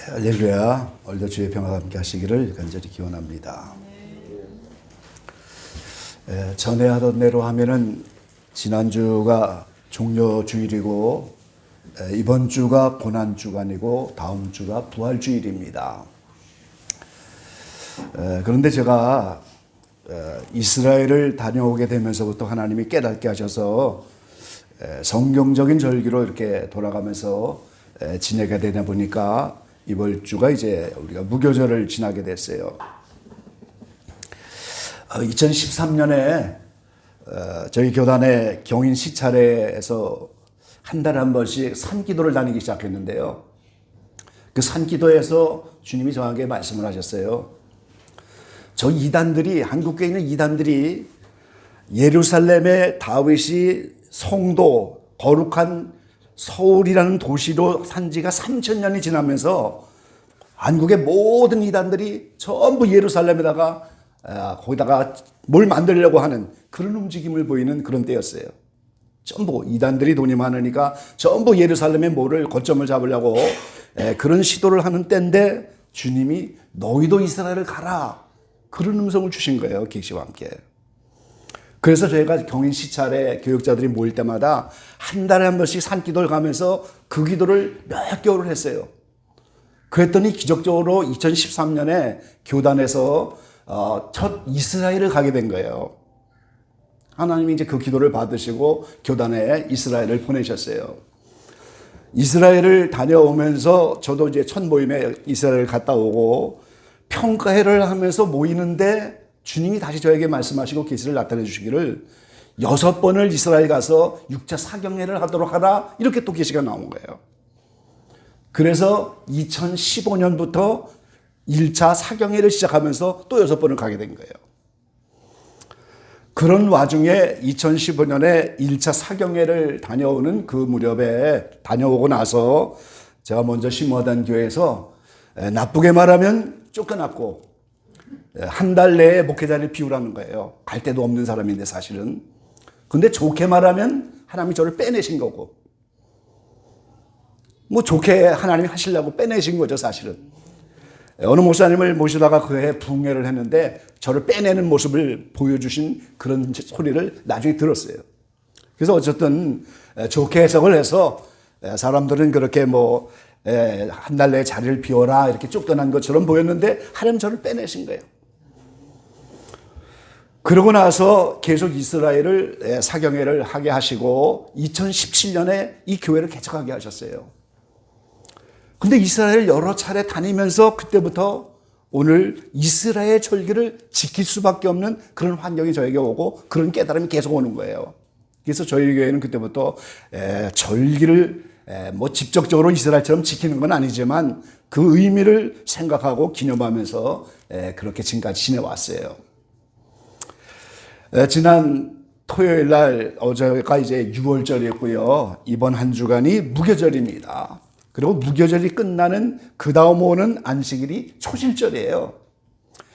할렐루야. 오늘도 주의 평화가 함께 하시기를 간절히 기원합니다. 전에 하던 대로 하면은 지난주가 종려주일이고 이번 주가 고난주간이고 다음 주가 부활주일입니다. 그런데 제가 이스라엘을 다녀오게 되면서부터 하나님이 깨닫게 하셔서 성경적인 절기로 이렇게 돌아가면서 지내게 되다 보니까 이번 주가 이제 우리가 무교절을 지나게 됐어요. 2013년에 저희 교단의 경인 시찰회에서 한 달에 한 번씩 산기도를 다니기 시작했는데요. 그 산기도에서 주님이 저에게 말씀을 하셨어요. 저 이단들이, 한국에 있는 이단들이 예루살렘의 다윗이 성도, 거룩한 서울이라는 도시로 산 지가 3000년이 지나면서 한국의 모든 이단들이 전부 예루살렘에다가 거기다가 뭘 만들려고 하는 그런 움직임을 보이는 그런 때였어요. 전부 이단들이 돈이 많으니까 전부 예루살렘에 뭐를 거점을 잡으려고 그런 시도를 하는 때인데 주님이 너희도 이스라엘을 가라 그런 음성을 주신 거예요. 계시와 함께. 그래서 저희가 경인 시찰에 교육자들이 모일 때마다 한 달에 한 번씩 산기도를 가면서 그 기도를 몇 개월을 했어요. 그랬더니 기적적으로 2013년에 교단에서 첫 이스라엘을 가게 된 거예요. 하나님이 이제 그 기도를 받으시고 교단에 이스라엘을 보내셨어요. 이스라엘을 다녀오면서 저도 이제 첫 모임에 이스라엘을 갔다 오고 평가회를 하면서 모이는데 주님이 다시 저에게 말씀하시고 계시를 나타내 주시기를 6번을 이스라엘 가서 6차 사경회를 하도록 하라 이렇게 또 계시가 나온 거예요. 그래서 2015년부터 1차 사경회를 시작하면서 또 6번을 가게 된 거예요. 그런 와중에 2015년에 1차 사경회를 다녀오는 그 무렵에 다녀오고 나서 제가 먼저 심호하던 교회에서 나쁘게 말하면 쫓겨났고 한 달 내에 목회자를 비우라는 거예요. 갈 데도 없는 사람인데 사실은. 근데 좋게 말하면 하나님이 저를 빼내신 거고 뭐 좋게 하나님이 하시려고 빼내신 거죠 사실은. 어느 목사님을 모시다가 그 해 부흥회를 했는데 저를 빼내는 모습을 보여주신 그런 소리를 나중에 들었어요. 그래서 어쨌든 좋게 해석을 해서 사람들은 그렇게 뭐 한 달 내에 자리를 비워라 이렇게 쫓겨난 것처럼 보였는데 하나님 저를 빼내신 거예요. 그러고 나서 계속 이스라엘을 사경회를 하게 하시고 2017년에 이 교회를 개척하게 하셨어요. 근데 이스라엘 여러 차례 다니면서 그때부터 오늘 이스라엘 절기를 지킬 수밖에 없는 그런 환경이 저에게 오고 그런 깨달음이 계속 오는 거예요. 그래서 저희 교회는 그때부터 절기를 뭐 직접적으로 이스라엘처럼 지키는 건 아니지만 그 의미를 생각하고 기념하면서 그렇게 지금까지 지내왔어요. 지난 토요일 날 어제가 이제 6월절이었고요. 이번 한 주간이 무교절입니다. 그리고 무교절이 끝나는 그 다음 오는 안식일이 초실절이에요.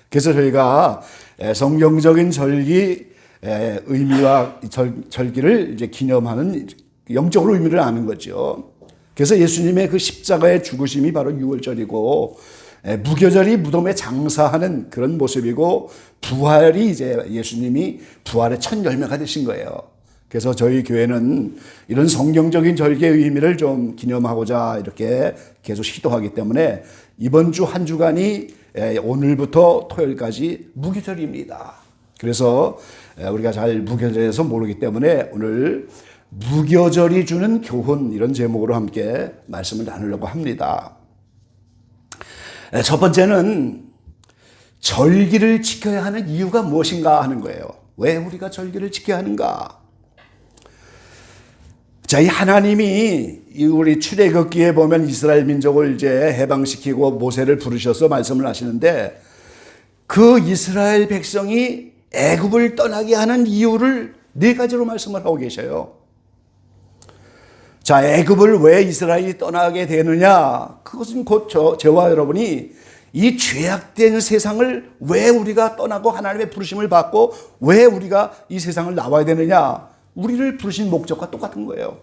그래서 저희가 성경적인 절기 의미와 절기를 이제 기념하는 영적으로 의미를 아는 거죠. 그래서 예수님의 그 십자가의 죽으심이 바로 6월절이고 무교절이 무덤에 장사하는 그런 모습이고 부활이 이제 예수님이 부활의 첫 열매가 되신 거예요. 그래서 저희 교회는 이런 성경적인 절기의 의미를 좀 기념하고자 이렇게 계속 시도하기 때문에 이번 주 한 주간이 오늘부터 토요일까지 무교절입니다. 그래서 우리가 잘 무교절에서 모르기 때문에 오늘 무교절이 주는 교훈 이런 제목으로 함께 말씀을 나누려고 합니다. 첫 번째는 절기를 지켜야 하는 이유가 무엇인가 하는 거예요. 왜 우리가 절기를 지켜야 하는가? 자, 이 하나님이 우리 출애굽기에 보면 이스라엘 민족을 이제 해방시키고 모세를 부르셔서 말씀을 하시는데 그 이스라엘 백성이 애굽을 떠나게 하는 이유를 4가지로 말씀을 하고 계셔요. 자, 애굽을 왜 이스라엘이 떠나게 되느냐? 그것은 곧 저와 여러분이 이 죄악된 세상을 왜 우리가 떠나고 하나님의 부르심을 받고 왜 우리가 이 세상을 나와야 되느냐? 우리를 부르신 목적과 똑같은 거예요.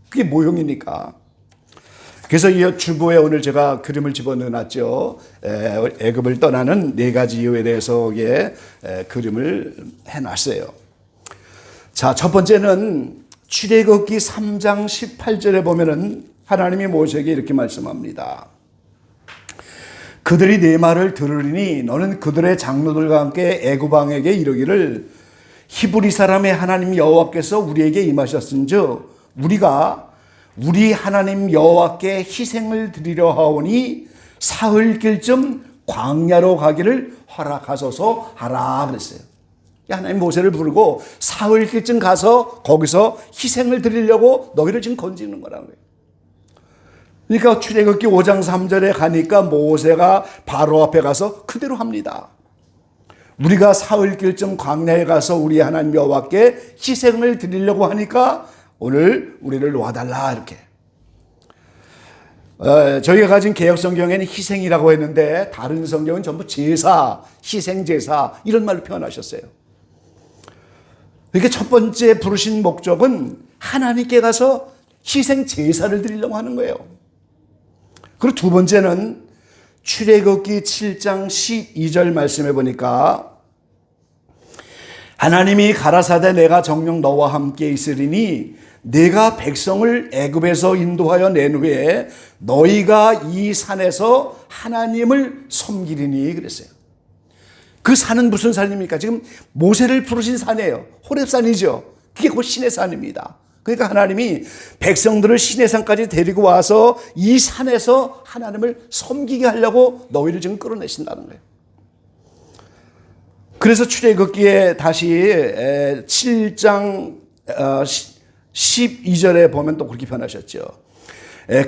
그게 모형이니까. 그래서 이 주보에 오늘 제가 그림을 집어넣어놨죠. 애굽을 떠나는 네 가지 이유에 대해서 그림을 해놨어요. 자, 첫 번째는 출애굽기 3장 18절에 보면은 하나님이 모세에게 이렇게 말씀합니다. 그들이 네 말을 들으리니 너는 그들의 장로들과 함께 애굽 왕에게 이르기를 히브리 사람의 하나님 여호와께서 우리에게 임하셨은즉 우리가 우리 하나님 여호와께 희생을 드리려 하오니 사흘길쯤 광야로 가기를 허락하소서 하라 그랬어요. 하나님 모세를 부르고 사흘길쯤 가서 거기서 희생을 드리려고 너희를 지금 건지는 거라는 거예요. 그러니까 출애굽기 5장 3절에 가니까 모세가 바로 앞에 가서 그대로 합니다. 우리가 사흘길쯤 광야에 가서 우리 하나님 여호와께 희생을 드리려고 하니까 오늘 우리를 놓아달라 이렇게. 저희가 가진 개역 성경에는 희생이라고 했는데 다른 성경은 전부 제사, 희생 제사 이런 말로 표현하셨어요. 그러니까 첫 번째 부르신 목적은 하나님께 가서 희생 제사를 드리려고 하는 거예요. 그리고 두 번째는 출애굽기 7장 12절 말씀해 보니까 하나님이 가라사대 내가 정녕 너와 함께 있으리니 내가 백성을 애굽에서 인도하여 낸 후에 너희가 이 산에서 하나님을 섬기리니 그랬어요. 그 산은 무슨 산입니까? 지금 모세를 부르신 산이에요. 호렙산이죠. 그게 곧 신의 산입니다. 그러니까 하나님이 백성들을 신의 산까지 데리고 와서 이 산에서 하나님을 섬기게 하려고 너희를 지금 끌어내신다는 거예요. 그래서 출애굽기에 다시 7장 12절에 보면 또 그렇게 변하셨죠.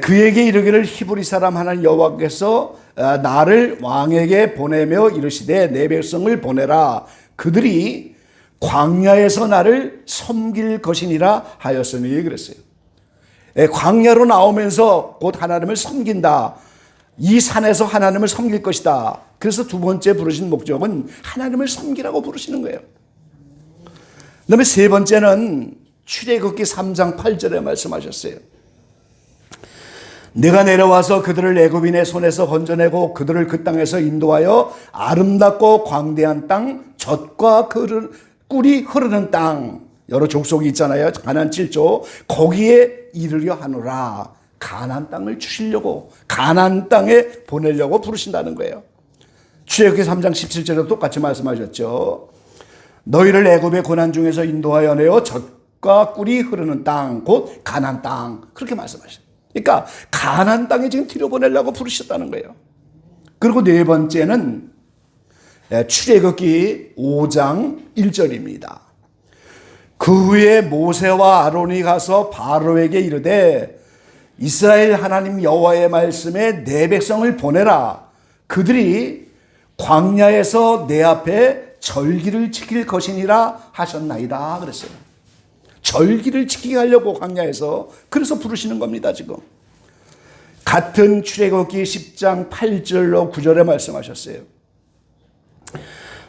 그에게 이르기를 히브리 사람 하나님 여호와께서 나를 왕에게 보내며 이르시되 내 백성을 보내라. 그들이 광야에서 나를 섬길 것이니라 하였으니 그랬어요. 광야로 나오면서 곧 하나님을 섬긴다. 이 산에서 하나님을 섬길 것이다. 그래서 두 번째 부르신 목적은 하나님을 섬기라고 부르시는 거예요. 그다음에 세 번째는 출애굽기 3장 8절에 말씀하셨어요. 내가 내려와서 그들을 애굽인의 손에서 건져내고 그들을 그 땅에서 인도하여 아름답고 광대한 땅 젖과 꿀이 흐르는 땅 여러 족속이 있잖아요. 가나안 7조 거기에 이르려 하노라. 가나안 땅을 주시려고 가나안 땅에 보내려고 부르신다는 거예요. 출애굽기 3장 17절에도 똑같이 말씀하셨죠. 너희를 애굽의 고난 중에서 인도하여 내어 젖과 꿀이 흐르는 땅 곧 가나안 땅 그렇게 말씀하셨어요. 그러니까 가나안 땅에 지금 들여보내려고 부르셨다는 거예요. 그리고 네 번째는 출애굽기 5장 1절입니다. 그 후에 모세와 아론이 가서 바로에게 이르되 이스라엘 하나님 여호와의 말씀에 내 백성을 보내라. 그들이 광야에서 내 앞에 절기를 지킬 것이니라 하셨나이다 그랬어요. 절기를 지키게 하려고 광야에서 그래서 부르시는 겁니다. 지금 같은 출애굽기 10장 8절로 9절에 말씀하셨어요.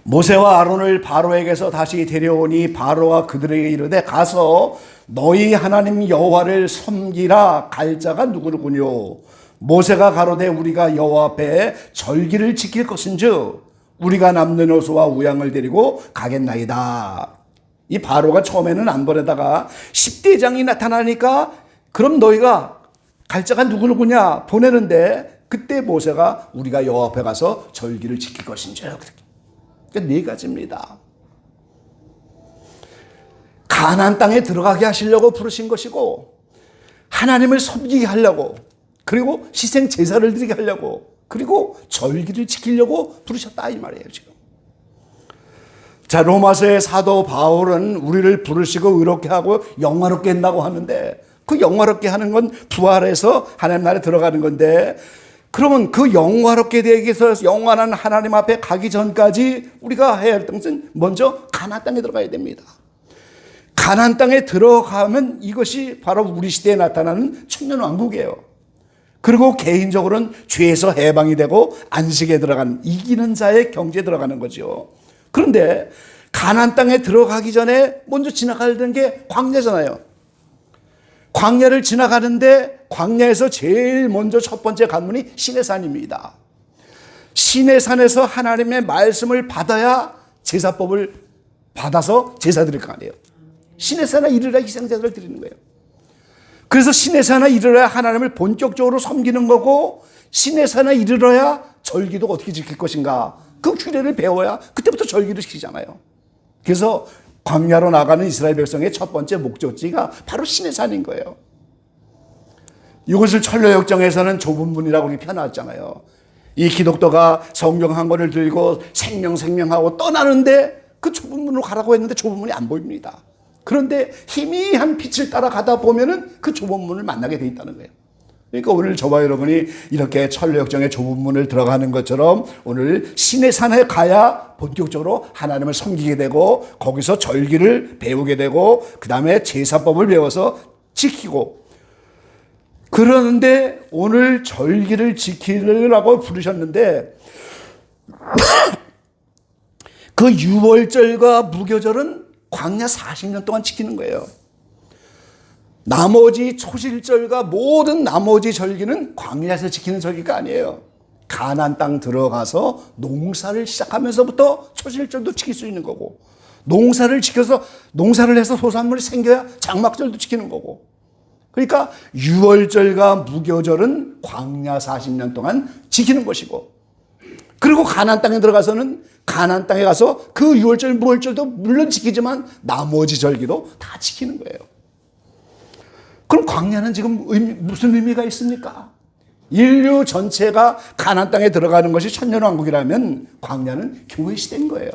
모세와 아론을 바로에게서 다시 데려오니 바로가 그들에게 이르되 가서 너희 하나님 여호와를 섬기라. 갈 자가 누구르군요. 모세가 가로되 우리가 여호와 앞에 절기를 지킬 것은즉 우리가 남는 여호수와 우양을 데리고 가겠나이다. 이 바로가 처음에는 안 보내다가 10대장이 나타나니까 그럼 너희가 갈 자가 누구냐 보내는데 그때 모세가 우리가 여호와 앞에 가서 절기를 지킬 것인지 그러니까 네 가지입니다. 가나안 땅에 들어가게 하시려고 부르신 것이고 하나님을 섬기게 하려고 그리고 희생 제사를 드리게 하려고 그리고 절기를 지키려고 부르셨다 이 말이에요. 지금 자 로마서의 사도 바울은 우리를 부르시고 의롭게 하고 영화롭게 한다고 하는데 그 영화롭게 하는 건 부활해서 하나님 나라에 들어가는 건데 그러면 그 영화롭게 되기 위해서 영원한 하나님 앞에 가기 전까지 우리가 해야 할 것은 먼저 가나안 땅에 들어가야 됩니다. 가나안 땅에 들어가면 이것이 바로 우리 시대에 나타나는 천년왕국이에요. 그리고 개인적으로는 죄에서 해방이 되고 안식에 들어가는 이기는 자의 경지에 들어가는 거죠. 그런데 가나안 땅에 들어가기 전에 먼저 지나가야 되는 게 광야잖아요. 광야를 지나가는데 광야에서 제일 먼저 첫 번째 관문이 시내산입니다. 시내산에서 하나님의 말씀을 받아야 제사법을 받아서 제사 드릴 거 아니에요. 시내산에 이르러 희생제사를 드리는 거예요. 그래서 시내산에 이르러야 하나님을 본격적으로 섬기는 거고, 시내산에 이르러야 절기도 어떻게 지킬 것인가, 그 규례를 배워야 그때부터 절기를 지키잖아요. 그래서 광야로 나가는 이스라엘 백성의 첫 번째 목적지가 바로 시내산인 거예요. 이것을 철로역정에서는 좁은 문이라고 이렇게 펴놨잖아요. 이 기독도가 성경 한 권을 들고 생명하고 떠나는데 그 좁은 문으로 가라고 했는데 좁은 문이 안 보입니다. 그런데 희미한 빛을 따라가다 보면은 그 좁은 문을 만나게 돼 있다는 거예요. 그러니까 오늘 저와 여러분이 이렇게 철로역정의 좁은 문을 들어가는 것처럼 오늘 시내산에 가야 본격적으로 하나님을 섬기게 되고, 거기서 절기를 배우게 되고, 그 다음에 제사법을 배워서 지키고, 그러는데 오늘 절기를 지키라고 부르셨는데 그 유월절과 무교절은 광야 40년 동안 지키는 거예요. 나머지 초실절과 모든 나머지 절기는 광야에서 지키는 절기가 아니에요. 가나안 땅 들어가서 농사를 시작하면서부터 초실절도 지킬 수 있는 거고, 농사를 지켜서 농사를 해서 소산물이 생겨야 장막절도 지키는 거고. 그러니까 유월절과 무교절은 광야 40년 동안 지키는 것이고, 그리고 가나안 땅에 들어가서는 가나안 땅에 가서 그 유월절 무월절도 물론 지키지만 나머지 절기도 다 지키는 거예요. 그럼 광야는 지금 무슨 의미가 있습니까? 인류 전체가 가나안 땅에 들어가는 것이 천년왕국이라면 광야는 교회 시대인 거예요.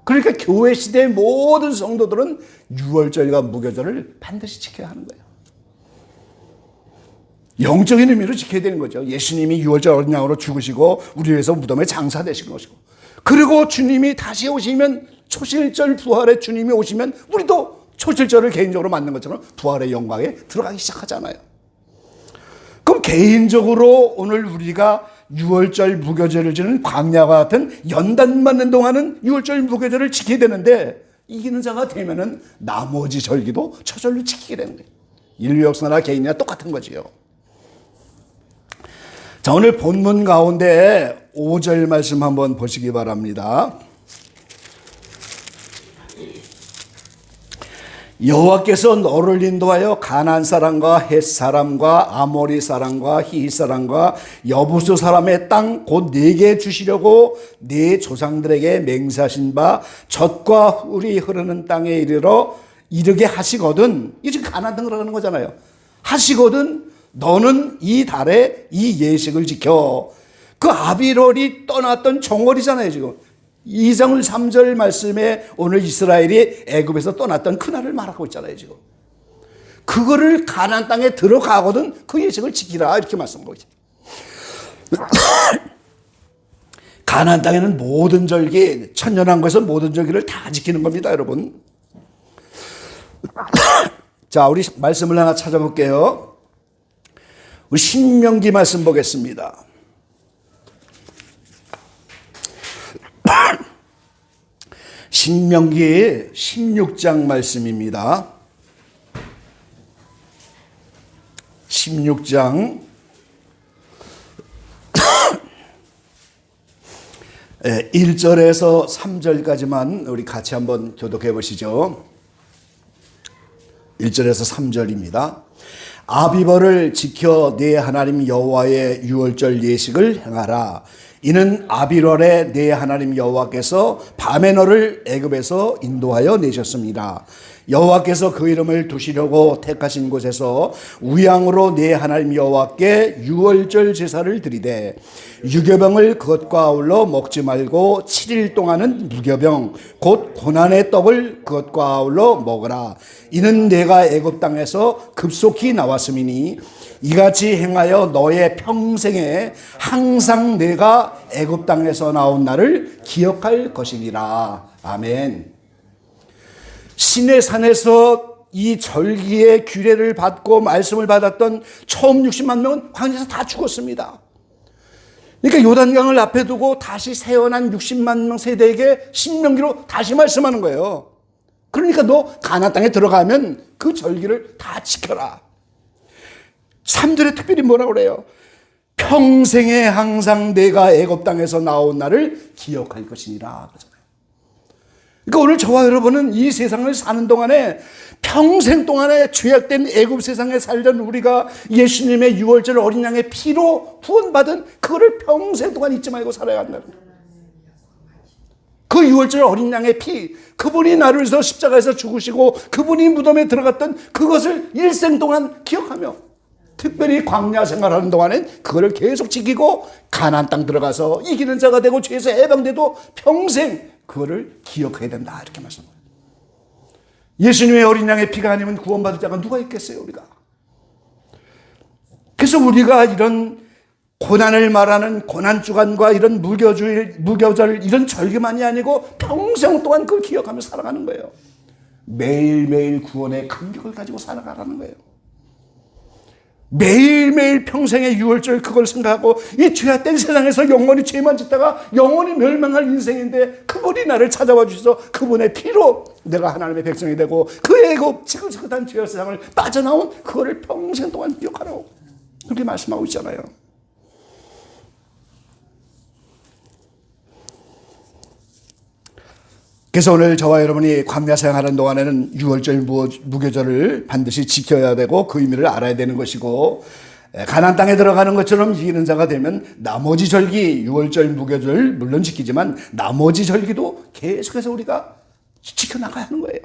그러니까 교회 시대의 모든 성도들은 유월절과 무교절을 반드시 지켜야 하는 거예요. 영적인 의미로 지켜야 되는 거죠. 예수님이 유월절 어린 양으로 죽으시고 우리 위해서 무덤에 장사되신 것이고, 그리고 주님이 다시 오시면 초실절 부활의 주님이 오시면 우리도 초실절을 개인적으로 맞는 것처럼 부활의 영광에 들어가기 시작하잖아요. 그럼 개인적으로 오늘 우리가 유월절 무교절을 지는 광야와 같은 연단 맞는 동안은 유월절 무교절을 지켜야 되는데, 이기는 자가 되면은 나머지 절기도 초절로 지키게 되는 거예요. 인류 역사나 개인이나 똑같은 거지요. 자, 오늘 본문 가운데 5절 말씀 한번 보시기 바랍니다. 여호와께서 너를 인도하여 가나안 사람과 헷 사람과 아모리 사람과 히히 사람과 여부수 사람의 땅 곧 네게 주시려고 네 조상들에게 맹세하신 바 젖과 꿀이 흐르는 땅에 이르게 하시거든. 이게 지금 가나안 땅 들어가는 거잖아요. 하시거든 너는 이 달에 이 예식을 지켜. 그 아비롤이 떠났던 정월이잖아요. 지금 2장 3절 말씀에 오늘 이스라엘이 애굽에서 떠났던 그날을 말하고 있잖아요. 지금 그거를 가나안 땅에 들어가거든 그 예식을 지키라, 이렇게 말씀하고 있죠. 가나안 땅에는 모든 절기, 천년왕국에서 모든 절기를 다 지키는 겁니다, 여러분. 자, 우리 말씀을 하나 찾아볼게요. 우리 신명기 말씀 보겠습니다. 신명기 16장 말씀입니다. 16장 1절에서 3절까지만 우리 같이 한번 교독해 보시죠. 1절에서 3절입니다. 아비벌을 지켜 네 하나님 여호와의 유월절 예식을 행하라. 이는 아비월에 네 하나님 여호와께서 밤에 너를 애굽에서 인도하여 내셨습니다. 여호와께서 그 이름을 두시려고 택하신 곳에서 우양으로 네 하나님 여호와께 유월절 제사를 드리되 유교병을 그것과 아울러 먹지 말고 7일 동안은 무교병 곧 고난의 떡을 그것과 아울러 먹으라. 이는 내가 애굽 땅에서 급속히 나왔음이니 이같이 행하여 너의 평생에 항상 내가 애굽 땅에서 나온 날을 기억할 것이니라. 아멘. 시내산에서 이 절기의 규례를 받고 말씀을 받았던 처음 60만 명은 광야에서 다 죽었습니다. 그러니까 요단강을 앞에 두고 다시 세어난 60만 명 세대에게 신명기로 다시 말씀하는 거예요. 그러니까 너 가나안 땅에 들어가면 그 절기를 다 지켜라. 3절에 특별히 뭐라고 그래요? 평생에 항상 내가 애굽 땅에서 나온 날을 기억할 것이니라 그러잖아요. 그러니까 오늘 저와 여러분은 이 세상을 사는 동안에 평생 동안에 죄악된 애굽 세상에 살던 우리가 예수님의 유월절 어린 양의 피로 구원받은 그거를 평생 동안 잊지 말고 살아야 한다는 거예요. 그 유월절 어린 양의 피, 그분이 나를 위해서 십자가에서 죽으시고 그분이 무덤에 들어갔던 그것을 일생 동안 기억하며 특별히 광야 생활하는 동안엔 그거를 계속 지키고 가나안 땅 들어가서 이기는 자가 되고 죄에서 해방돼도 평생 그거를 기억해야 된다 이렇게 말씀합니다. 예수님의 어린 양의 피가 아니면 구원받을 자가 누가 있겠어요 우리가. 그래서 우리가 이런 고난을 말하는 고난주간과 이런 무교절 이런 절기만이 아니고 평생 동안 그걸 기억하며 살아가는 거예요. 매일매일 구원의 감격을 가지고 살아가라는 거예요. 매일매일 평생의 유월절 그걸 생각하고 이 죄악된 세상에서 영원히 죄만 짓다가 영원히 멸망할 인생인데 그분이 나를 찾아와 주셔서 그분의 피로 내가 하나님의 백성이 되고 그 애굽 지긋지긋한 죄의 세상을 빠져나온 그거를 평생 동안 기억하라고 그렇게 말씀하고 있잖아요. 그래서 오늘 저와 여러분이 광야 생활하는 동안에는 유월절 무교절을 반드시 지켜야 되고 그 의미를 알아야 되는 것이고 가나안 땅에 들어가는 것처럼 이기는 자가 되면 나머지 절기 유월절 무교절 물론 지키지만 나머지 절기도 계속해서 우리가 지켜나가야 하는 거예요.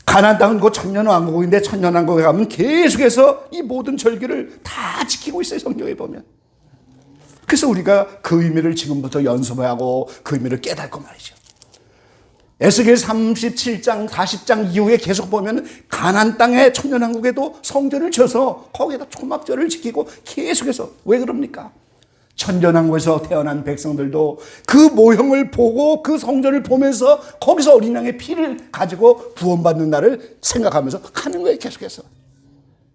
가나안 땅은 곧 천년왕국인데 천년왕국에 가면 계속해서 이 모든 절기를 다 지키고 있어요. 성경에 보면. 그래서 우리가 그 의미를 지금부터 연습하고 그 의미를 깨닫고 말이죠. 에스겔 37장 40장 이후에 계속 보면 가나안 땅의 천년왕국에도 성전을 쳐서 거기에다 초막절을 지키고 계속해서 왜 그럽니까? 천년왕국에서 태어난 백성들도 그 모형을 보고 그 성전을 보면서 거기서 어린 양의 피를 가지고 구원받는 날을 생각하면서 가는 거예요. 계속해서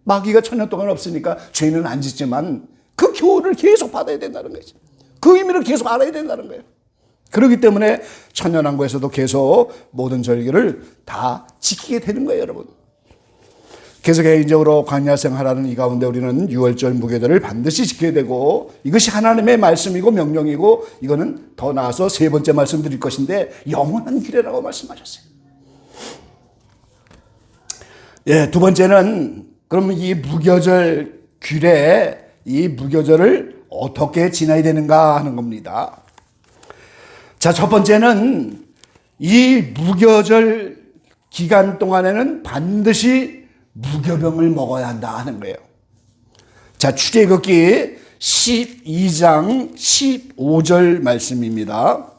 마귀가 천년 동안 없으니까 죄는 안 짓지만 그 교훈을 계속 받아야 된다는 거죠. 그 의미를 계속 알아야 된다는 거예요. 그렇기 때문에 천년왕국에서도 계속 모든 절기를 다 지키게 되는 거예요, 여러분. 그래서 개인적으로 광야 생활하는 이 가운데 우리는 유월절 무교절을 반드시 지켜야 되고 이것이 하나님의 말씀이고 명령이고 이거는 더 나아서 세 번째 말씀드릴 것인데 영원한 규례라고 말씀하셨어요. 두 번째는 그럼 이 무교절 규례, 이 무교절을 어떻게 지나야 되는가 하는 겁니다. 자, 첫 번째는 이 무교절 기간 동안에는 반드시 무교병을 먹어야 한다 하는 거예요. 자, 출애굽기 12장 15절 말씀입니다.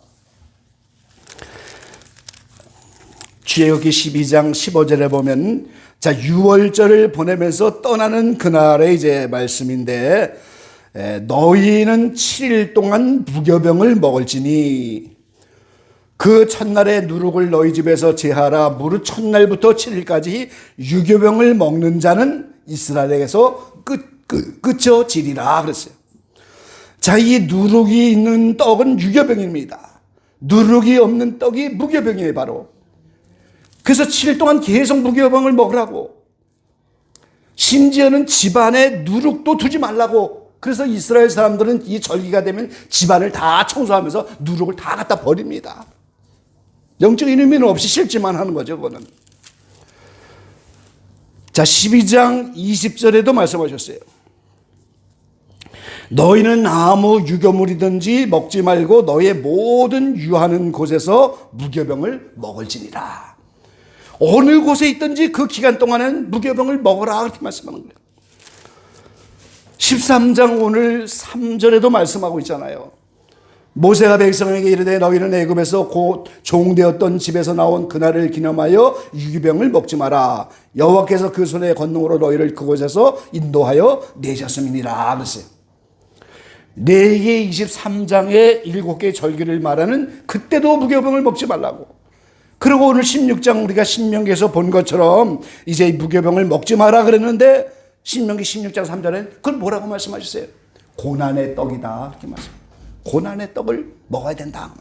출애굽기 12장 15절에 보면 자, 유월절을 보내면서 떠나는 그날의 이제 말씀인데 너희는 7일 동안 무교병을 먹을지니 그 첫날에 누룩을 너희 집에서 제하라. 무릇 첫날부터 7일까지 유교병을 먹는 자는 이스라엘에게서 끝이지리라 그랬어요. 자, 이 누룩이 있는 떡은 유교병입니다. 누룩이 없는 떡이 무교병이에요, 바로. 그래서 7일 동안 계속 무교병을 먹으라고. 심지어는 집안에 누룩도 두지 말라고. 그래서 이스라엘 사람들은 이 절기가 되면 집안을 다 청소하면서 누룩을 다 갖다 버립니다. 영적인 의미는 없이 싫지만 하는 거죠, 그거는. 자, 12장 20절에도 말씀하셨어요. 너희는 아무 유교물이든지 먹지 말고 너의 모든 유하는 곳에서 무교병을 먹을지니라. 어느 곳에 있든지 그 기간 동안은 무교병을 먹어라 그렇게 말씀하는 거예요. 13장 오늘 3절에도 말씀하고 있잖아요. 모세가 백성에게 이르되 너희는 애굽에서 곧 종되었던 집에서 나온 그날을 기념하여 유기병을 먹지 마라. 여호와께서 그 손의 권능으로 너희를 그곳에서 인도하여 내셨음이니라 그랬어요. 레위기 23장의 7개의 절기를 말하는 그때도 무교병을 먹지 말라고. 그리고 오늘 16장 우리가 신명기에서 본 것처럼 이제 무교병을 먹지 마라 그랬는데 신명기 16장 3절에 그걸 뭐라고 말씀하셨어요? 고난의 떡이다 이렇게 말씀. 고난의 떡을 먹어야 된다.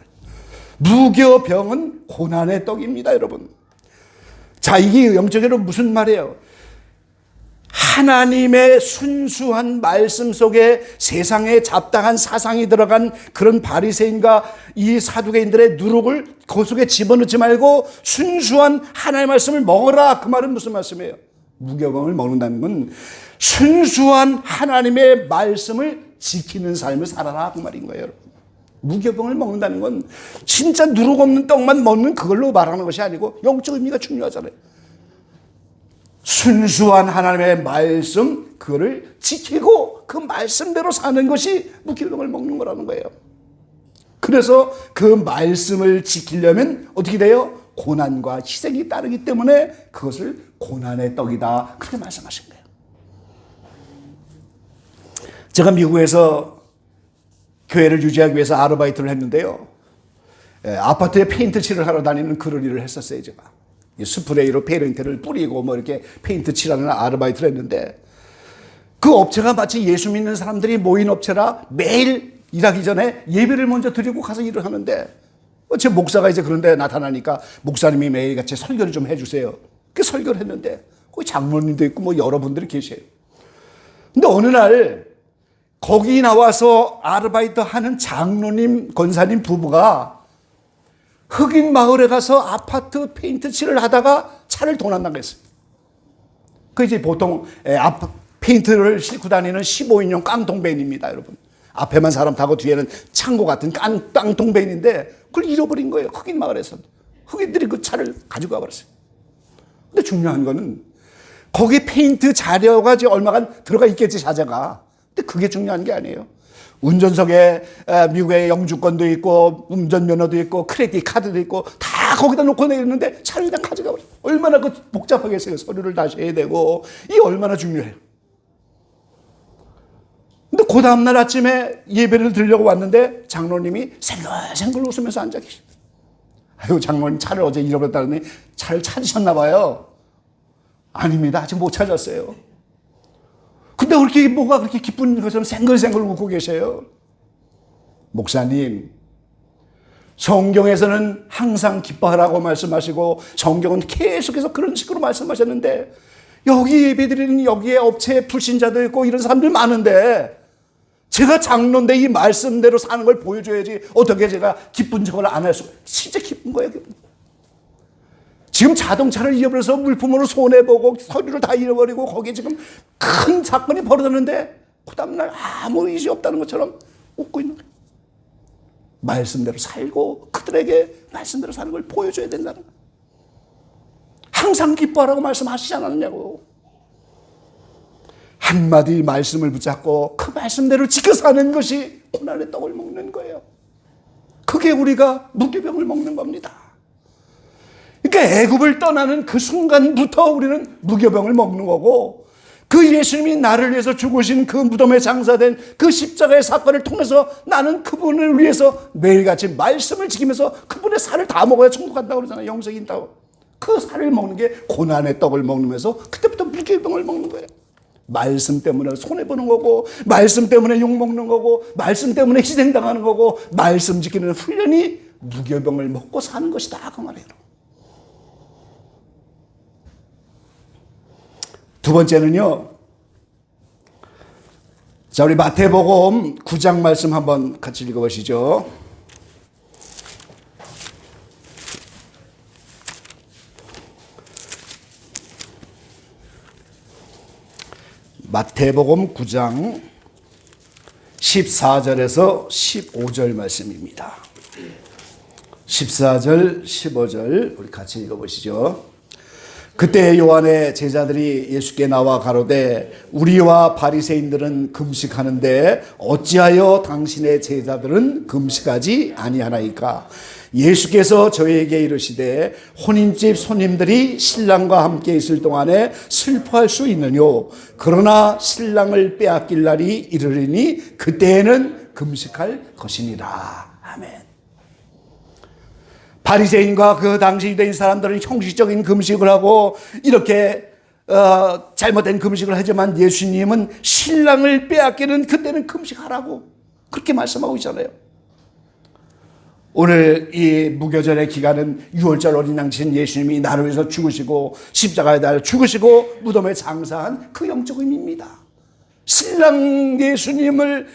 무교병은 고난의 떡입니다, 여러분. 자, 이게 영적으로 무슨 말이에요? 하나님의 순수한 말씀 속에 세상에 잡다한 사상이 들어간 그런 바리새인과 이 사두개인들의 누룩을 그 속에 집어넣지 말고 순수한 하나님의 말씀을 먹어라. 그 말은 무슨 말씀이에요? 무교병을 먹는다는 건 순수한 하나님의 말씀을 지키는 삶을 살아라 그 말인 거예요. 여러분. 무교병을 먹는다는 건 진짜 누룩 없는 떡만 먹는 그걸로 말하는 것이 아니고 영적 의미가 중요하잖아요. 순수한 하나님의 말씀, 그거를 지키고 그 말씀대로 사는 것이 무교병을 먹는 거라는 거예요. 그래서 그 말씀을 지키려면 어떻게 돼요? 고난과 희생이 따르기 때문에 그것을 고난의 떡이다. 그렇게 말씀하신 거예요. 제가 미국에서 교회를 유지하기 위해서 아르바이트를 했는데요. 아파트에 페인트 칠을 하러 다니는 그런 일을 했었어요, 제가. 스프레이로 페인트를 뿌리고 뭐 이렇게 페인트 칠하는 아르바이트를 했는데 그 업체가 마치 예수 믿는 사람들이 모인 업체라 매일 일하기 전에 예배를 먼저 드리고 가서 일을 하는데 제 목사가 이제 그런데 나타나니까 목사님이 매일 같이 설교를 좀 해주세요. 그 설교를 했는데 거기 장로님도 있고 뭐 여러분들이 계세요. 근데 어느 날 거기 나와서 아르바이트 하는 장로님, 권사님 부부가 흑인 마을에 가서 아파트 페인트 칠을 하다가 차를 도난당했어요. 했어요. 그 이제 보통 페인트를 싣고 다니는 15인용 깡통벤입니다, 여러분. 앞에만 사람 타고 뒤에는 창고 같은 깡통벤인데 그걸 잃어버린 거예요. 흑인 마을에서. 흑인들이 그 차를 가지고 가버렸어요. 근데 중요한 거는 거기 페인트 자료가 이제 얼마간 들어가 있겠지, 자재가. 근데 그게 중요한 게 아니에요. 운전석에 미국의 영주권도 있고 운전면허도 있고 크레딧 카드도 있고 다 거기다 놓고 내렸는데 차를 그냥 가져가 버려요. 얼마나 그 복잡하겠어요. 서류를 다시 해야 되고 이 얼마나 중요해요. 근데 그 다음날 아침에 예배를 드리려고 왔는데 장로님이 생글생글 웃으면서 앉아 계셔. 아유, 장로님 차를 어제 잃어버렸다더니 차를 찾으셨나 봐요. 아닙니다. 아직 못 찾았어요. 근데 그렇게 뭐가 그렇게 기쁜 것처럼 생글생글 웃고 계세요? 목사님, 성경에서는 항상 기뻐하라고 말씀하시고 성경은 계속해서 그런 식으로 말씀하셨는데 여기 예배드리는 여기에 업체에 불신자도 있고 이런 사람들 많은데 제가 장로인데 이 말씀대로 사는 걸 보여줘야지 어떻게 제가 기쁜 척을 안 할 수, 진짜 기쁜 거예요. 지금 자동차를 잃어버려서 물품으로 손해보고 서류를 다 잃어버리고 거기에 지금 큰 사건이 벌어졌는데 그 다음날 아무 일이 없다는 것처럼 웃고 있는 거예요. 말씀대로 살고 그들에게 말씀대로 사는 걸 보여줘야 된다는 거예요. 항상 기뻐하라고 말씀하시지 않았냐고. 한마디 말씀을 붙잡고 그 말씀대로 지켜 사는 것이 고난의 떡을 먹는 거예요. 그게 우리가 무교병을 먹는 겁니다. 그러니까 애굽을 떠나는 그 순간부터 우리는 무교병을 먹는 거고 그 예수님이 나를 위해서 죽으신 그 무덤에 장사된 그 십자가의 사건을 통해서 나는 그분을 위해서 매일같이 말씀을 지키면서 그분의 살을 다 먹어야 천국 간다고 그러잖아요. 영생이 있다고. 그 살을 먹는 게 고난의 떡을 먹으면서 그때부터 무교병을 먹는 거예요. 말씀 때문에 손해보는 거고 말씀 때문에 욕먹는 거고 말씀 때문에 희생당하는 거고 말씀 지키는 훈련이 무교병을 먹고 사는 것이다 그 말이에요. 두 번째는요. 자, 우리 마태복음 9장 말씀 한번 같이 읽어보시죠. 마태복음 9장 14절에서 15절 말씀입니다. 14절, 15절 우리 같이 읽어보시죠. 그때 요한의 제자들이 예수께 나와 가로되 우리와 바리새인들은 금식하는데 어찌하여 당신의 제자들은 금식하지 아니하나이까? 예수께서 저에게 이르시되 혼인집 손님들이 신랑과 함께 있을 동안에 슬퍼할 수 있느뇨. 그러나 신랑을 빼앗길 날이 이르리니 그때에는 금식할 것이니라. 아멘. 바리새인과 그 당시 유대인 사람들은 형식적인 금식을 하고 이렇게 잘못된 금식을 하지만 예수님은 신랑을 빼앗기는 그때는 금식하라고 그렇게 말씀하고 있잖아요. 오늘 이 무교절의 기간은 유월절 어린 양 되신 예수님이 나를 위해서 죽으시고 십자가에 달려 죽으시고 무덤에 장사한 그 영적 의미입니다. 신랑 예수님을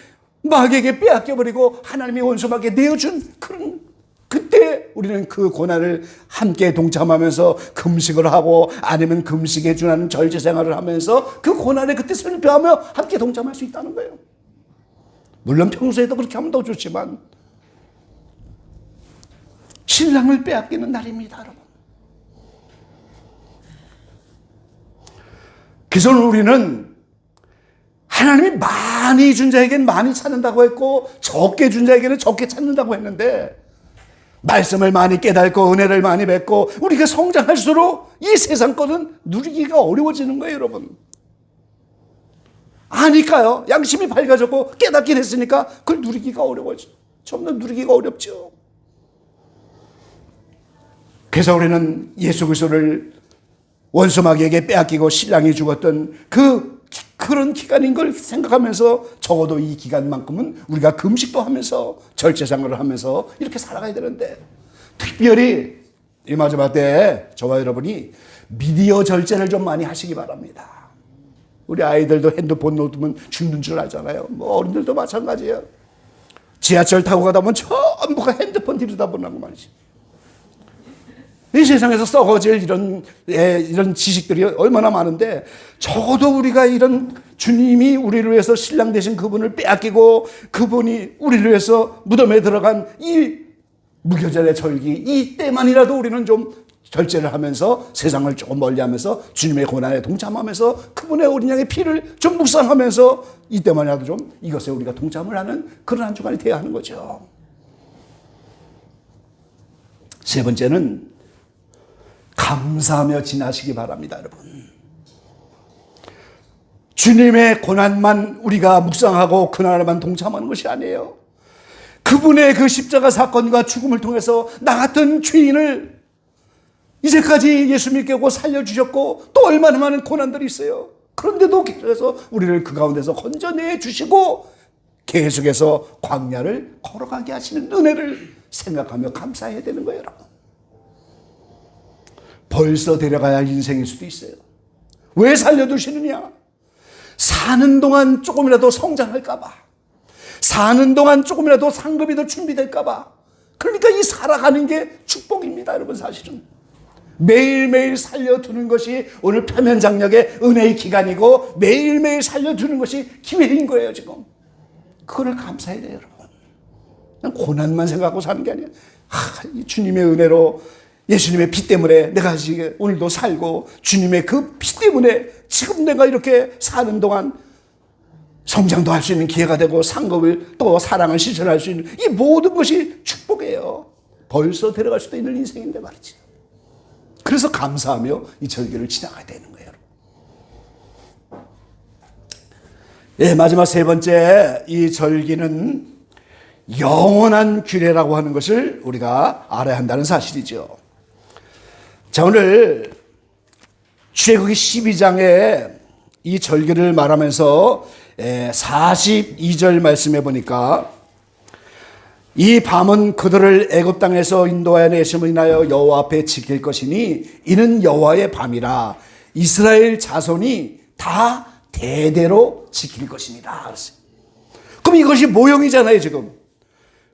마귀에게 빼앗겨버리고 하나님의 원수마귀에 내어준 그런, 그때 우리는 그 고난을 함께 동참하면서 금식을 하고 아니면 금식에 준하는 절제 생활을 하면서 그 고난에 그때 설교하며 함께 동참할 수 있다는 거예요. 물론 평소에도 그렇게 하면 더 좋지만 신랑을 빼앗기는 날입니다, 여러분. 그래서 우리는 하나님이 많이 준 자에게는 많이 찾는다고 했고 적게 준 자에게는 적게 찾는다고 했는데, 말씀을 많이 깨닫고 은혜를 많이 뵙고 우리가 성장할수록 이 세상 것은 누리기가 어려워지는 거예요, 여러분. 아니까요. 양심이 밝아졌고 깨닫긴 했으니까 그걸 누리기가 어려워져. 점점 누리기가 어렵죠. 그래서 우리는 예수 그리스도를 원수마귀에게 빼앗기고 신랑이 죽었던 그런 기간인 걸 생각하면서 적어도 이 기간만큼은 우리가 금식도 하면서 절제생활을 하면서 이렇게 살아가야 되는데, 특별히 이 마지막 때 저와 여러분이 미디어 절제를 좀 많이 하시기 바랍니다. 우리 아이들도 핸드폰 놓으면 죽는 줄 알잖아요. 뭐 어른들도 마찬가지예요. 지하철 타고 가다 보면 전부가 핸드폰 들여다보라고 말이지. 이 세상에서 썩어질 이런 지식들이 얼마나 많은데, 적어도 우리가 이런 주님이 우리를 위해서 신랑 되신 그분을 빼앗기고 그분이 우리를 위해서 무덤에 들어간 이 무교절의 절기, 이때만이라도 우리는 좀 절제를 하면서 세상을 조금 멀리하면서 주님의 고난에 동참하면서 그분의 어린 양의 피를 좀 묵상하면서 이때만이라도 좀 이것에 우리가 동참을 하는 그런 한 주간이 되어야 하는 거죠. 세 번째는 감사하며 지나시기 바랍니다, 여러분. 주님의 고난만 우리가 묵상하고 그날만 동참하는 것이 아니에요. 그분의 그 십자가 사건과 죽음을 통해서 나 같은 죄인을 이제까지 예수 믿게 하고 살려주셨고 또 얼마나 많은 고난들이 있어요. 그런데도 계속해서 우리를 그 가운데서 건져내 주시고 계속해서 광야를 걸어가게 하시는 은혜를 생각하며 감사해야 되는 거예요, 여러분. 벌써 데려가야 할 인생일 수도 있어요. 왜 살려두시느냐? 사는 동안 조금이라도 성장할까봐, 사는 동안 조금이라도 상급이 더 준비될까봐. 그러니까 이 살아가는 게 축복입니다, 여러분. 사실은 매일매일 살려두는 것이 오늘 표면장력의 은혜의 기간이고 매일매일 살려두는 것이 기회인 거예요, 지금. 그거를 감사해야 돼요, 여러분. 그냥 고난만 생각하고 사는 게 아니에요. 주님의 은혜로, 예수님의 피 때문에 내가 오늘도 살고, 주님의 그 피 때문에 지금 내가 이렇게 사는 동안 성장도 할 수 있는 기회가 되고 상급을 또 사랑을 실천할 수 있는 이 모든 것이 축복이에요. 벌써 데려갈 수도 있는 인생인데 말이지. 그래서 감사하며 이 절기를 지나가야 되는 거예요. 예, 마지막 세 번째, 이 절기는 영원한 규례라고 하는 것을 우리가 알아야 한다는 사실이죠. 자, 오늘 출애굽기 12장에 이 절기를 말하면서 42절 말씀해 보니까, 이 밤은 그들을 애굽 땅에서 인도하여 내심을 인하여 여호와 앞에 지킬 것이니 이는 여호와의 밤이라 이스라엘 자손이 다 대대로 지킬 것입니다. 그럼 이것이 모형이잖아요, 지금.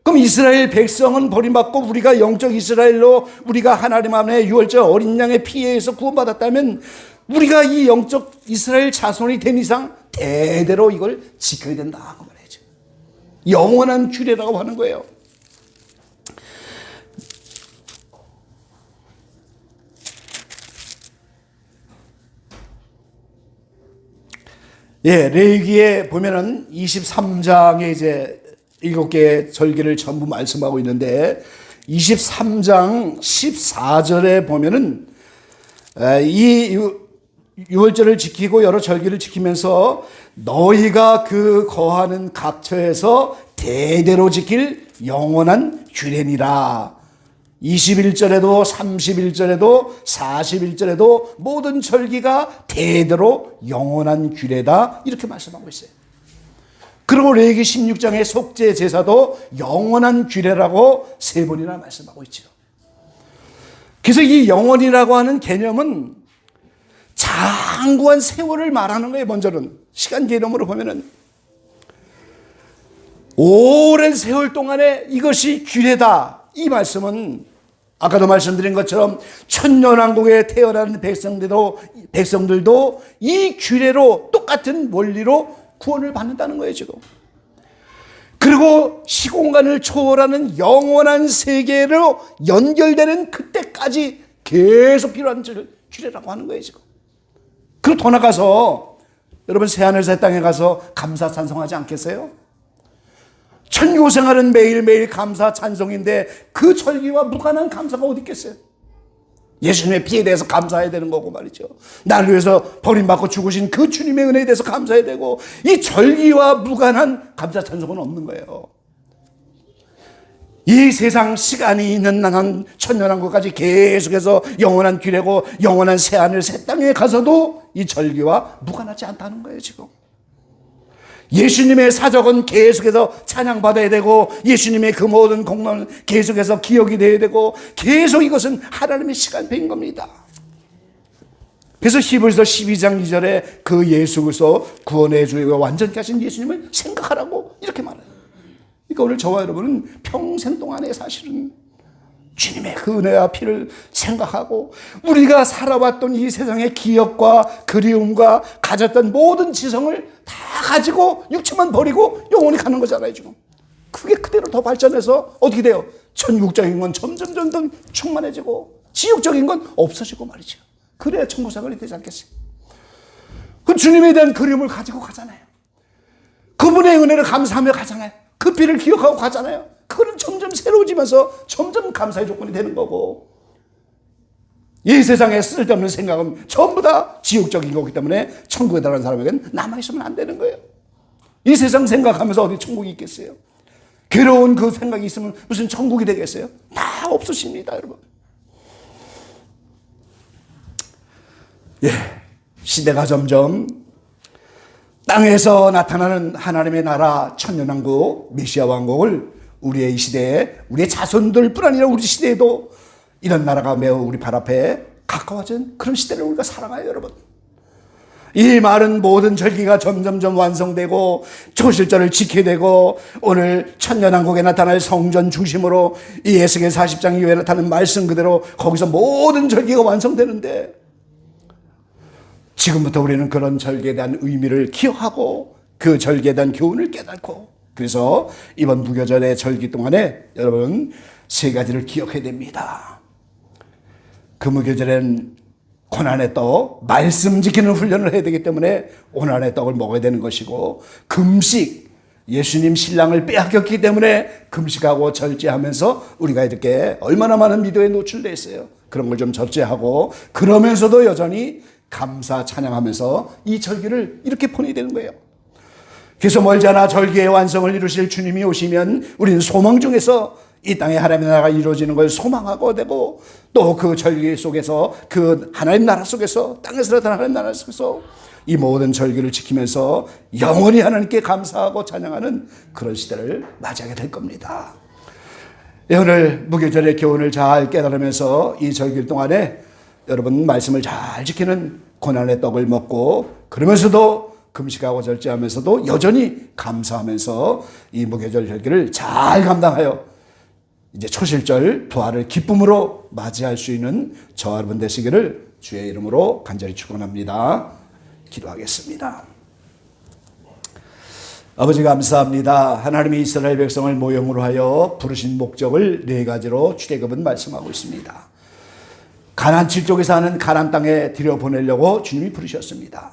그럼 이스라엘 백성은 버림받고 우리가 영적 이스라엘로 우리가 하나님 안에 유월절 어린 양의 피에 의해서 구원받았다면 우리가 이 영적 이스라엘 자손이 된 이상 대대로 이걸 지켜야 된다 그 말이죠. 영원한 규례라고 하는 거예요. 예, 레위기에 보면은 23장에 이제 7개의 절기를 전부 말씀하고 있는데 23장 14절에 보면은 이 유월절을 지키고 여러 절기를 지키면서 너희가 그 거하는 각처에서 대대로 지킬 영원한 규례니라. 21절에도 31절에도 41절에도 모든 절기가 대대로 영원한 규례다 이렇게 말씀하고 있어요. 그리고 레위기 16장의 속죄 제사도 영원한 규례라고 3번이나 말씀하고 있죠. 그래서 이 영원이라고 하는 개념은 장구한 세월을 말하는 거예요. 먼저는 시간 개념으로 보면은 오랜 세월 동안에 이것이 규례다. 이 말씀은 아까도 말씀드린 것처럼 천년왕국에 태어난 백성들도 이 규례로 똑같은 원리로 구원을 받는다는 거예요, 지금. 그리고 시공간을 초월하는 영원한 세계로 연결되는 그때까지 계속 필요한 규례라고 하는 거예요, 지금. 그리고 더 나가서 여러분 새하늘 새 땅에 가서 감사 찬송하지 않겠어요? 천교 생활은 매일매일 감사 찬송인데 그 절기와 무관한 감사가 어디 있겠어요? 예수님의 피에 대해서 감사해야 되는 거고 말이죠. 나를 위해서 버림받고 죽으신 그 주님의 은혜에 대해서 감사해야 되고, 이 절기와 무관한 감사 찬송은 없는 거예요. 이 세상 시간이 있는 한 천년왕국까지 계속해서 영원한 규례고 영원한 새하늘 새 땅에 가서도 이 절기와 무관하지 않다는 거예요, 지금. 예수님의 사적은 계속해서 찬양받아야 되고, 예수님의 그 모든 공로는 계속해서 기억이 돼야 되고, 계속 이것은 하나님의 시간표인 겁니다. 그래서 히브리서 12장 2절에 그 예수 그리스도 구원의 주이고 완전케 하신 예수님을 생각하라고 이렇게 말해요. 그러니까 오늘 저와 여러분은 평생 동안에 사실은 주님의 그 은혜와 피를 생각하고 우리가 살아왔던 이 세상의 기억과 그리움과 가졌던 모든 지성을 다 가지고 육체만 버리고 영원히 가는 거잖아요, 지금. 그게 그대로 더 발전해서 어떻게 돼요? 천국적인 건 점점 충만해지고 지옥적인 건 없어지고 말이죠. 그래야 천국생활이 되지 않겠어요? 그 주님에 대한 그리움을 가지고 가잖아요. 그분의 은혜를 감사하며 가잖아요. 그 피를 기억하고 가잖아요. 그거는 점점 새로워지면서 점점 감사의 조건이 되는 거고, 이 세상에 쓸데없는 생각은 전부 다 지옥적인 거기 때문에 천국에 들어간 사람에게는 남아있으면 안 되는 거예요. 이 세상 생각하면서 어디 천국이 있겠어요? 괴로운 그 생각이 있으면 무슨 천국이 되겠어요? 다 없으십니다, 여러분. 시대가 점점 땅에서 나타나는 하나님의 나라 천년왕국 메시아 왕국을 우리의 이 시대에, 우리의 자손들뿐 아니라 우리 시대에도 이런 나라가 매우 우리 발 앞에 가까워진 그런 시대를 우리가 살아가요, 여러분. 이 많은 모든 절기가 점점점 완성되고 초실절을 지켜야 되고, 오늘 천년왕국에 나타날 성전 중심으로 이 에스겔 40장 이후에 나타나는 말씀 그대로 거기서 모든 절기가 완성되는데, 지금부터 우리는 그런 절기에 대한 의미를 기억하고 그 절기에 대한 교훈을 깨닫고, 그래서 이번 무교절의 절기 동안에 여러분 3가지를 기억해야 됩니다. 그 무교절엔 고난의 떡, 말씀 지키는 훈련을 해야 되기 때문에 고난의 떡을 먹어야 되는 것이고, 금식, 예수님 신랑을 빼앗겼기 때문에 금식하고 절제하면서 우리가 이렇게 얼마나 많은 미도에 노출되어 있어요. 그런 걸 좀 절제하고, 그러면서도 여전히 감사 찬양하면서 이 절기를 이렇게 보내야 되는 거예요. 그래서 멀지 않아 절기의 완성을 이루실 주님이 오시면 우리는 소망 중에서 이 땅에 하나님의 나라가 이루어지는 걸 소망하고 되고, 또 그 절기 속에서 그 하나님 나라 속에서, 땅에서 나타나는 하나님 나라 속에서 이 모든 절기를 지키면서 영원히 하나님께 감사하고 찬양하는 그런 시대를 맞이하게 될 겁니다. 오늘 무교절의 교훈을 잘 깨달으면서 이 절기 동안에 여러분 말씀을 잘 지키는 고난의 떡을 먹고, 그러면서도 금식하고 절제하면서도 여전히 감사하면서 이 무교절 절기를 잘 감당하여 이제 초실절 부활을 기쁨으로 맞이할 수 있는 저와 여러분 되시기를 주의 이름으로 간절히 축원합니다. 기도하겠습니다. 아버지 감사합니다. 하나님이 이스라엘 백성을 모형으로 하여 부르신 목적을 4가지로 출애굽은 말씀하고 있습니다. 가나안 7족에 사는 가나안 땅에 들여보내려고 주님이 부르셨습니다.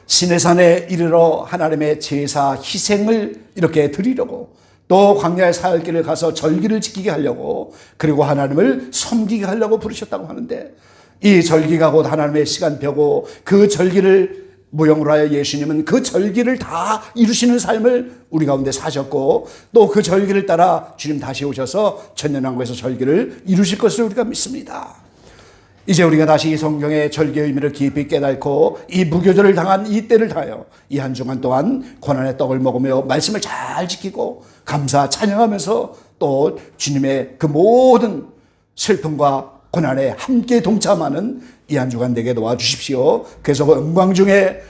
시내산에 이르러 하나님의 제사 희생을 이렇게 드리려고, 또 광야의 사흘길을 가서 절기를 지키게 하려고, 그리고 하나님을 섬기게 하려고 부르셨다고 하는데, 이 절기가 곧 하나님의 시간표고, 그 절기를 모형으로 하여 예수님은 그 절기를 다 이루시는 삶을 우리 가운데 사셨고, 또 그 절기를 따라 주님 다시 오셔서 천년왕국에서 절기를 이루실 것을 우리가 믿습니다. 이제 우리가 다시 이 성경의 절기의 의미를 깊이 깨닫고 이 무교절을 당한 이 때를 다하여 이 한 주간 동안 고난의 떡을 먹으며 말씀을 잘 지키고 감사 찬양하면서 또 주님의 그 모든 슬픔과 고난에 함께 동참하는 이 한 주간 되게 도와주십시오. 그래서 그 영광 중에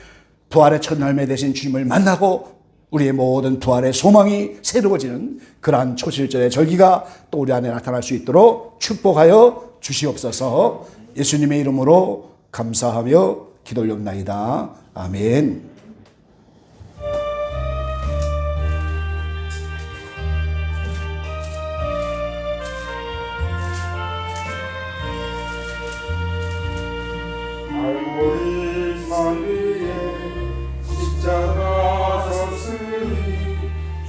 부활의 첫 열매 되신 주님을 만나고 우리의 모든 부활의 소망이 새로워지는 그러한 초실절의 절기가 또 우리 안에 나타날 수 있도록 축복하여 주시옵소서. 예수님의 이름으로 감사하며 기도 올려옵나이다. 아멘. 알고리 산 위에 십자가 섰으니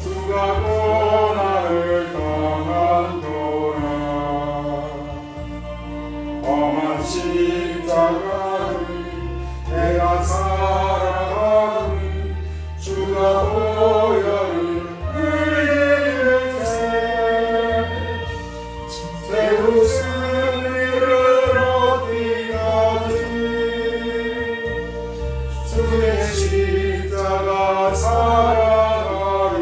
주가 고난을 당한도라. 험한 십자가를 내가 살아가니 주가 보혈을 흘리는세. 내 웃음 위를 어디까지 주의 십자가 살아가리.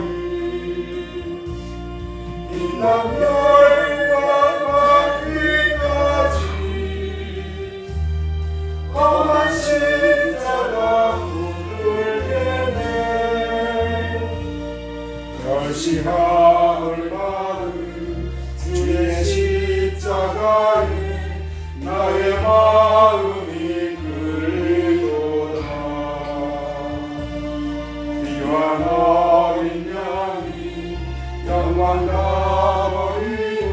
인남열과 받기까지 험한 십자가 붙들게네. 멸시함을 받은 주의 십자가에 나의 마음이 끌리도다. 귀한 어린 양이 영광 다 버리고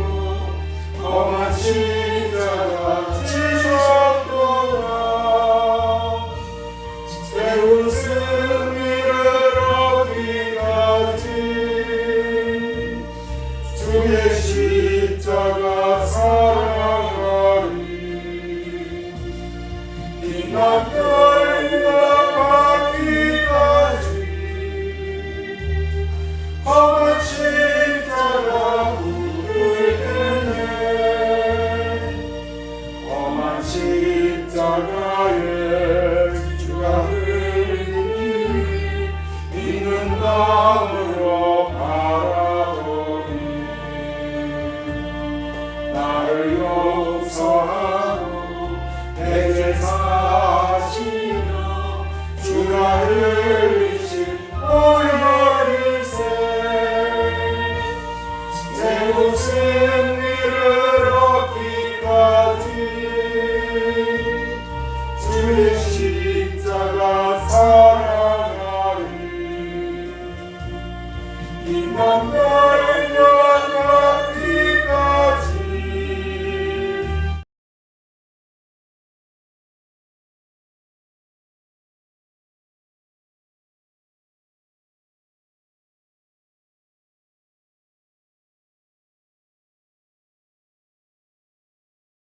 험한 십자가 지셨도다. 내 웃음 이를 어디까지 주의 십자가 살아가리. 인남열과 받기까지 험한 십자가 붙들게네. 험한 십자가에